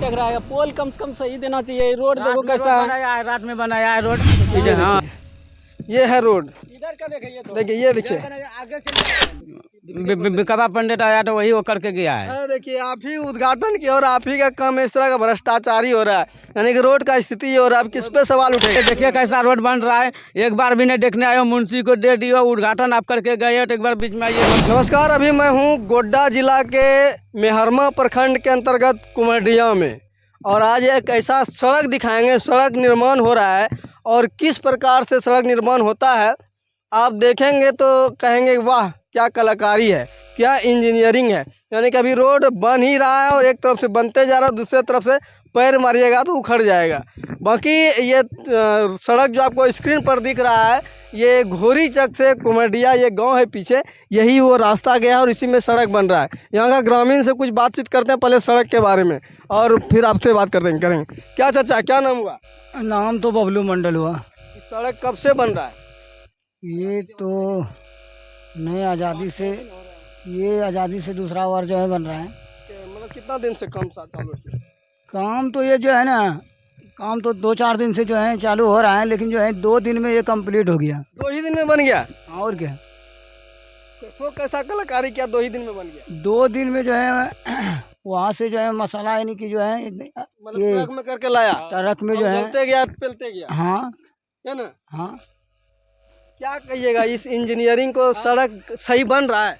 टकराया है। पोल कम से कम सही देना चाहिए। रोड देखो कैसा है, रात में बनाया है रोड। हाँ, ये है रोड। इधर का देखिए, तो देखिए ये देखिए, बिकवा पंडित आया तो वही वो करके गया है। देखिए आप ही उद्घाटन किया और आप ही का काम इस तरह का भ्रष्टाचारी हो रहा है, यानी कि रोड का स्थिति ये हो रहा है। अब किस पे सवाल उठेगा? देखिए कैसा रोड बन रहा है, एक बार भी नहीं देखने आए हो, मुंशी को दे दियो, उद्घाटन आप करके गए तो एक बार बीच में आइए। नमस्कार, अभी मैं हूँ गोड्डा जिला के मेहरमा प्रखंड के अंतर्गत कुमरडिया में, और आज एक ऐसा सड़क दिखाएंगे, सड़क निर्माण हो रहा है और किस प्रकार से सड़क निर्माण होता है आप देखेंगे तो कहेंगे वाह क्या कलाकारी है, क्या इंजीनियरिंग है। यानी कि अभी रोड बन ही रहा है और एक तरफ से बनते जा रहा है, दूसरे तरफ से पैर मारिएगा तो उखड़ जाएगा। बाकी ये सड़क जो आपको स्क्रीन पर दिख रहा है, ये घोरी चक से कुमरडिया ये गांव है पीछे, यही वो रास्ता गया और इसी में सड़क बन रहा है। यहाँ का ग्रामीण से कुछ बातचीत करते हैं पहले सड़क के बारे में, और फिर आपसे बात करेंगे। क्या चाचा, क्या नाम हुआ? नाम तो बबलू मंडल हुआ। सड़क कब से बन रहा है? ये तो नई आज़ादी से, ये आज़ादी से दूसरा बार जो है बन रहा है। मतलब कितना दिन से काम चालू है? काम तो ये जो है ना, काम तो 2-4 दिन से जो है चालू हो रहा है, लेकिन जो है 2 दिन में ये कंप्लीट हो गया। 2 ही दिन में बन गया? और क्या, तो कैसा कलाकारी किया, 2 ही दिन में बन गया? 2 दिन में जो है वहाँ से जो है मसाला यानी कि जो है मतलब ये ट्रक में करके लाया, ट्रक में जो है, चलते गया पेलते गया, हाँ है ना? हाँ। क्या कहिएगा इस इंजीनियरिंग को? सड़क सही बन रहा है?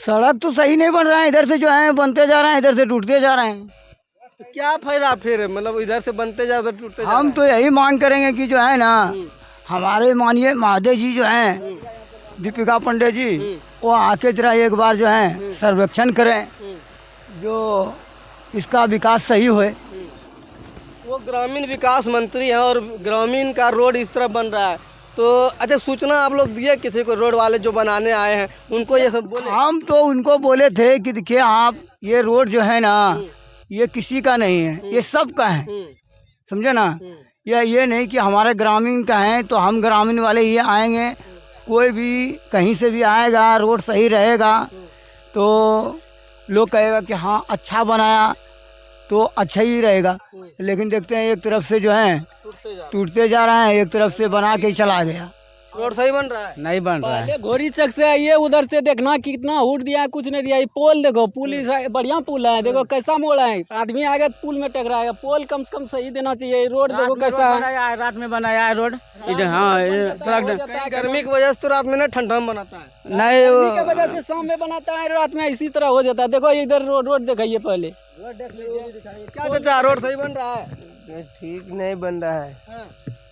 सड़क तो सही नहीं बन रहा है, इधर से जो है बनते जा रहे हैं, इधर से टूटते जा रहे हैं। तो क्या फायदा फिर, मतलब इधर से बनते जा उधर टूटते जा? हम तो यही मांग करेंगे कि जो है ना, हमारे माननीय महादेव जी जो हैं, दीपिका पंडित जी, वो आके जरा एक बार जो है सर्वेक्षण करें, जो इसका विकास सही होए। वो ग्रामीण विकास मंत्री हैं और ग्रामीण का रोड इस तरह बन रहा है, तो अच्छा सूचना आप लोग दिए किसी को? रोड वाले जो बनाने आए हैं उनको ये सब बोले? हम तो उनको बोले थे कि देखिए आप, ये रोड जो है ना, ये किसी का नहीं है, ये सबका है, समझे ना। ये नहीं कि हमारे ग्रामीण का है तो हम ग्रामीण वाले ये आएंगे, कोई भी कहीं से भी आएगा, रोड सही रहेगा तो लोग कहेगा कि हाँ अच्छा बनाया तो अच्छा ही रहेगा। लेकिन देखते हैं एक तरफ से जो है टूटते जा रहे हैं, एक तरफ से बना के चला गया। रोड सही बन रहा है? नहीं बन रहा है। पहले घोरी चक से आइए, उधर से देखना कितना हुड दिया है, कुछ नहीं दिया। ये पोल देखो, पुल बढ़िया पुल है, देखो कैसा मोड़ा है, आदमी आएगा पुल में टकराएगा। पोल कम से कम सही देना चाहिए। रोड देखो कैसा है, रात में बनाया है रोड। हाँ, कहीं गर्मी की वजह से तो रात में ना ठंडा में बनाता है, नहीं गर्मी की वजह से शाम में बनाता है, रात में इसी तरह हो जाता है। देखो इधर रोड दिखाइए पहले। क्या चाचा रोड सही बन रहा है? ठीक नहीं बन रहा है।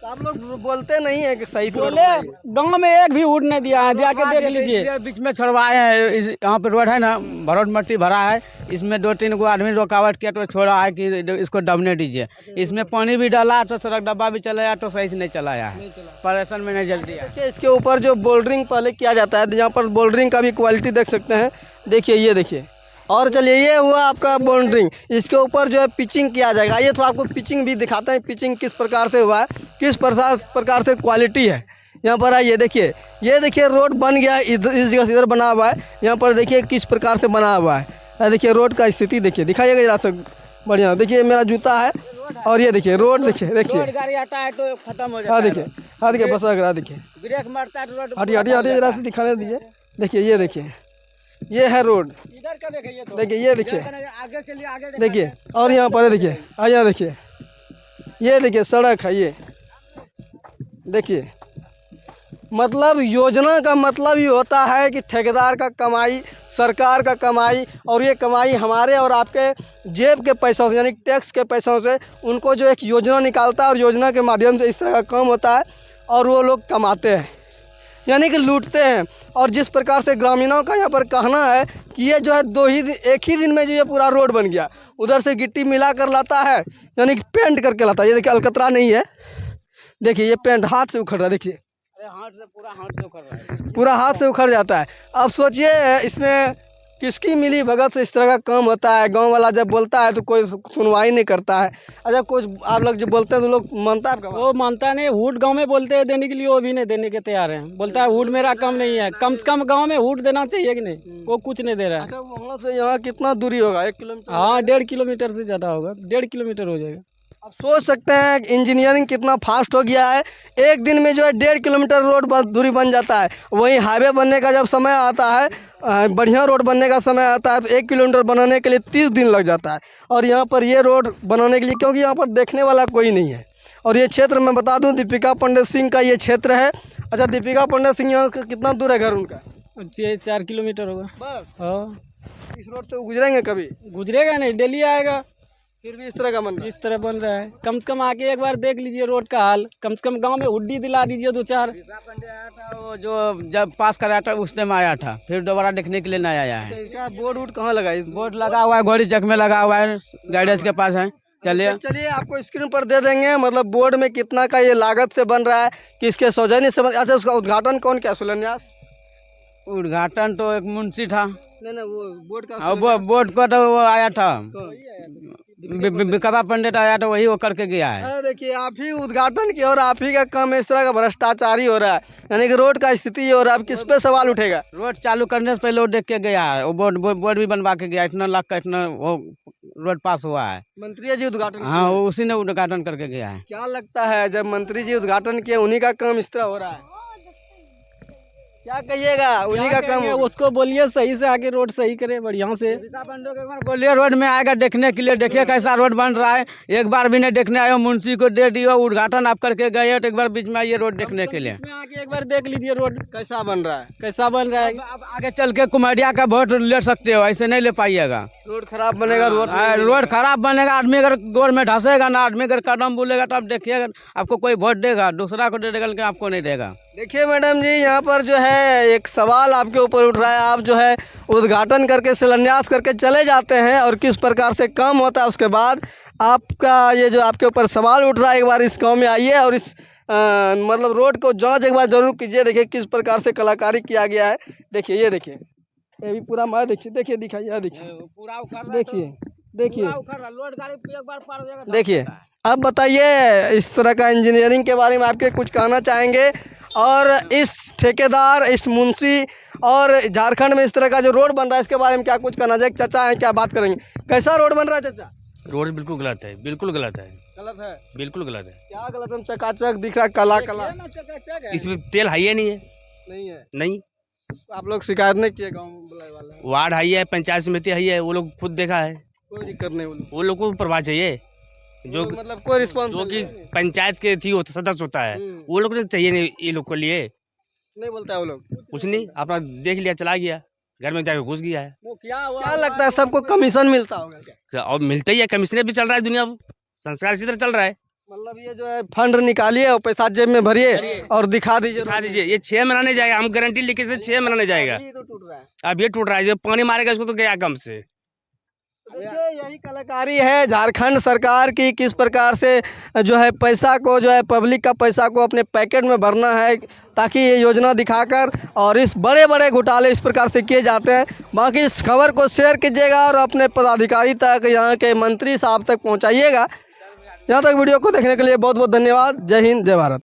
तो आप लोग बोलते नहीं है कि सही से रोड बोले गांव में एक भी हुड नहीं दिया है, जाके देख लीजिए। बीच में छोड़वाए हैं, यहाँ पे रोड है ना, भरोट मट्टी भरा है, इसमें 2-3 को आदमी रुकावट किया तो छोड़ा है कि इसको दबने दीजिए। इसमें पानी भी डाला तो सड़क डब्बा भी चलाया तो सही से नहीं चलाया है, परेशान में नहीं जल्दी है। देखिए इसके ऊपर जो बोल्डरिंग पहले किया जाता है, यहाँ पर बोल्डरिंग का भी क्वालिटी देख सकते हैं। देखिए ये देखिए, और चलिए ये हुआ आपका बाउंड्रिंग, इसके ऊपर जो है पिचिंग किया जाएगा। ये थोड़ा आपको पिचिंग भी दिखाते हैं, पिचिंग किस प्रकार से हुआ है, किस प्रकार से क्वालिटी है। यहाँ पर आइए देखिए, ये देखिए रोड बन गया, इधर इस जगह से इधर बना हुआ है, यहाँ पर देखिए किस प्रकार से बना हुआ है। देखिए रोड का स्थिति देखिए, दिखाइएगा जरा से बढ़िया। देखिए मेरा जूता है और ये देखिए रोड, देखिए गाड़ी आता है तो खत्म हो जाता हाँ है। देखिए बस रहा, देखिए ब्रेक मारता है तो रोड हटिए जरा से दिखाने दीजिए। देखिए ये देखिए, ये है रोड, इधर का देखिए, तो देखिए ये देखिए, आगे चलिए, आगे देखिए और यहाँ पर देखिए, यहाँ देखिए, ये देखिए सड़क है ये। देखिए मतलब योजना का मतलब ये होता है कि ठेकेदार का कमाई, सरकार का कमाई, और ये कमाई हमारे और आपके जेब के पैसों से, यानी टैक्स के पैसों से उनको जो एक योजना निकालता है और योजना के माध्यम से इस तरह का काम होता है और वो लोग कमाते हैं, यानी कि लूटते हैं। और जिस प्रकार से ग्रामीणों का यहाँ पर कहना है कि ये जो है एक ही दिन में जो ये पूरा रोड बन गया, उधर से गिट्टी मिला कर लाता है, यानी कि पेंट करके लाता है। ये देखिए अलकतरा नहीं है, देखिए ये पेंट हाथ से उखड़ रहा है, देखिए हाथ से पूरा हाथ से उखड़ रहा है, पूरा हाथ से उखड़ जाता है। अब सोचिए इसमें किसकी मिली भगत से इस तरह का काम होता है? गांव वाला जब बोलता है तो कोई सुनवाई नहीं करता है। अच्छा, कुछ आप लोग जो बोलते हैं तो लोग मानता है आपका बात? वो मानता नहीं, हुड गांव में बोलते हैं देने के लिए, वो भी नहीं देने के तैयार हैं। बोलता है हुड मेरा कम नहीं है, कम से कम गांव में हुड देना चाहिए कि नहीं, वो कुछ नहीं दे रहा है। अच्छा, वहाँ से यहाँ कितना दूरी होगा? 1 किलोमीटर? हाँ, 1.5 किलोमीटर से ज़्यादा होगा, 1.5 किलोमीटर हो जाएगा। आप सोच सकते हैं इंजीनियरिंग कितना फास्ट हो गया है। एक दिन में जो है 1.5 किलोमीटर रोड दूरी बन जाता है। वहीं हाईवे बनने का जब समय आता है, बढ़िया रोड बनने का समय आता है, तो 1 किलोमीटर बनाने के लिए 30 दिन लग जाता है। और यहाँ पर ये रोड बनाने के लिए, क्योंकि यहाँ पर देखने वाला कोई नहीं है। और ये क्षेत्र मैं बता दूँ, दीपिका पंडित सिंह का ये क्षेत्र है। अच्छा, दीपिका पंडित सिंह यहाँ कितना दूर है घर उनका? 4 किलोमीटर होगा बस। हाँ, इस रोड से वो गुजरेंगे कभी? गुजरेगा नहीं, डेली आएगा। फिर भी इस तरह का मन रहा है। इस तरह बन रहा है। कम से कम आके एक बार देख लीजिए रोड का हाल, कम से कम गांव में हुड्डी दिला दीजिए 2-4। वो जो जब पास कराया था उस टाइम आया था, फिर दोबारा देखने के लिए नहीं आया है। तो इसका बोर्ड वोर्ड कहाँ लगा है? बोर्ड लगा हुआ है, घोड़ी चक में लगा हुआ है, गाइडेंस के पास है। चलिए चलिए आपको स्क्रीन पर दे देंगे, मतलब बोर्ड में कितना का ये लागत से बन रहा है, किसके सौजन्य से बन। अच्छा, उसका उद्घाटन कौन किया? शिलान्यास? उद्घाटन तो एक मुंशी था। नहीं, वो बोर्ड का और वो बोर्ड को तो वो आया था, बिकवा पंडित आया था, वही वो करके गया है। अरे देखिए, आप ही उद्घाटन की और आप ही का काम इस तरह का भ्रष्टाचारी हो रहा है, यानी कि रोड का स्थिति ये हो रहा है। अब किस पे सवाल उठेगा? रोड चालू करने से पहले वो देख के गया है, वो बोर्ड भी बनवा के गया, इतना लाख का इतना वो रोड पास हुआ है। मंत्री जी उद्घाटन हाँ, वो उसी ने उद्घाटन करके गया है। क्या लगता है जब मंत्री जी उद्घाटन किए, उन्हीं का काम इस तरह हो रहा है? क्या कहिएगा? उन्हीं का काम। उसको बोलिए सही से आके रोड सही करे बढ़िया से। बोलिए रोड में आएगा देखने के लिए, देखिए कैसा रोड बन रहा है। एक बार भी नहीं देखने आए, मुंशी को दे दियो, उद्घाटन आप करके गए हो, तो एक बार बीच में आइए रोड देखने के लिए। इसमें आके एक बार देख लीजिए रोड कैसा बन रहा है, कैसा बन रहा है। अब आगे चल के कुमारिया का वोट ले सकते हो, ऐसे नहीं ले पाइएगा। रोड खराब बनेगा, रोड खराब बनेगा, आदमी अगर गोर में धंसेगा ना, आदमी अगर कदम बोलेगा तो आप देखिएगा, आपको कोई वोट देगा, दूसरा को दे देगा, लेकिन आपको नहीं देगा। देखिए मैडम जी, यहाँ पर जो है एक सवाल आपके ऊपर उठ रहा है। आप जो है उद्घाटन करके शिलान्यास करके चले जाते हैं और किस प्रकार से काम होता है, उसके बाद आपका ये जो आपके ऊपर सवाल उठ रहा है, एक बार इस गांव में आइए और इस मतलब रोड को जांच एक बार जरूर कीजिए। देखिए किस प्रकार से कलाकारी किया गया है। देखिए, ये देखिए, ये भी पूरा मार, देखिए देखिए दिखाइए, देखिए देखिए देखिए देखिए। अब बताइए, इस तरह का इंजीनियरिंग के बारे में आपके कुछ कहना चाहेंगे? और इस ठेकेदार, इस मुंशी और झारखंड में इस तरह का जो रोड बन रहा है, इसके बारे में क्या कुछ कहना चाहिए? चाचा हैं, क्या बात करेंगे? कैसा रोड बन रहा है चाचा? रोड बिल्कुल गलत है, बिल्कुल गलत है, गलत है? बिल्कुल गलत है। क्या गलत है? चकाचक दिख रहा है, कला कला इसमें तेल हाई है नहीं है, नहीं है। नहीं। आप लोग शिकायत नहीं किए गाँव वाले? वार्ड हाई है, पंचायत समिति हाई है, वो लोग खुद देखा है, कोई दिक्कत नहीं, वो लोग को प्रभाव चाहिए। जो मतलब कोई रिस्पॉन्स जो कि पंचायत के थी सदस्य होता है, वो लोग ने चाहिए नहीं ये लोग के लिए, नहीं बोलता है वो लोग। कुछ नहीं, अपना देख लिया, चला गया, घर में जाके घुस गया है। क्या लगता है सबको कमीशन मिलता होगा क्या? और मिलता ही है, कमीशन भी चल रहा है, दुनिया संस्कार इसी तरह चल रहा है। मतलब ये जो है फंड निकालिए और पैसा जेब में भरिए और दिखा दीजिए। दिखा दीजिए, ये 6 महीना नहीं जाएगा, हम गारंटी लिखे थे 6 महीना नहीं जाएगा। तो टूट रहा है। अब ये टूट रहा है, जो पानी मारेगा इसको तो गया कम से। देखिए, यही कलाकारी है झारखंड सरकार की, किस प्रकार से जो है पैसा को, जो है पब्लिक का पैसा को अपने पैकेट में भरना है, ताकि ये योजना दिखाकर, और इस बड़े बड़े घोटाले इस प्रकार से किए जाते हैं। बाकी इस खबर को शेयर कीजिएगा और अपने पदाधिकारी तक, यहाँ के मंत्री साहब तक पहुँचाइएगा। यहाँ तक वीडियो को देखने के लिए बहुत बहुत धन्यवाद। जय हिंद, जय भारत।